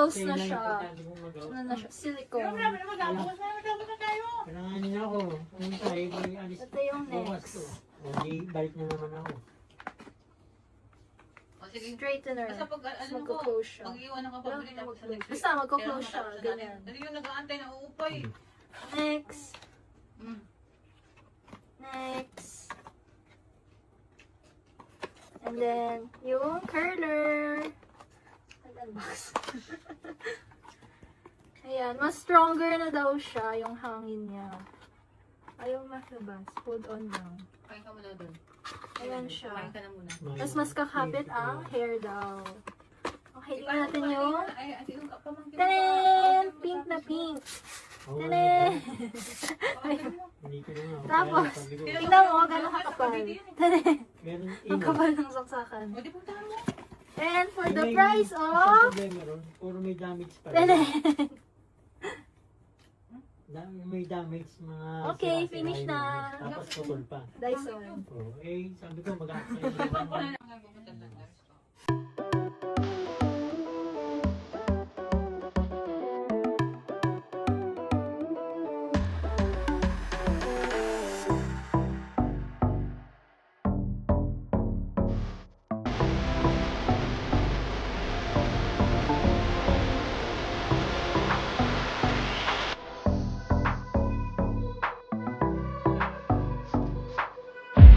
close na siya. Ano na siya? Silicone. Kailangan niya ako. Ano tayo, may alis. Ito yung Bukas next. to. O, di, balik na naman ako. Straightener. Basta pag ano mo, Magko-close siya. mag-iwan ka pabili tapos sa next week. Basta magko-close siya. Ganyan. Dali yung nag-aantay na uupay. Next. Next. And then, yung curler. Unbox. Ayan, mas stronger na daw siya yung hangin niya. Ayaw makabas. Hold on lang. Kain ka muna doon. Ayan siya. Kain ka na muna. Tapos mas kakapit ang hair daw. Okay, tingnan natin yung Ay, yung pamangkin mo. tanen! Pink na pink. Oo, Tanen! Hindi ko na nga. Tapos, Kaya sabi ko, tingnan mo, gano'ng kakapal. Tanen! meron Ang ino. kapal ng saksakan. O, di puntahan mo. And for the May- price Isang of... problema ron, puro may damage pa rin. Tanen! May damage mga Okay, sira-sira finish yung na. ano, tapos putol pa. Dyson. Oh, eh, sabi ko mag-aakay. Ako na lang pupunta doon.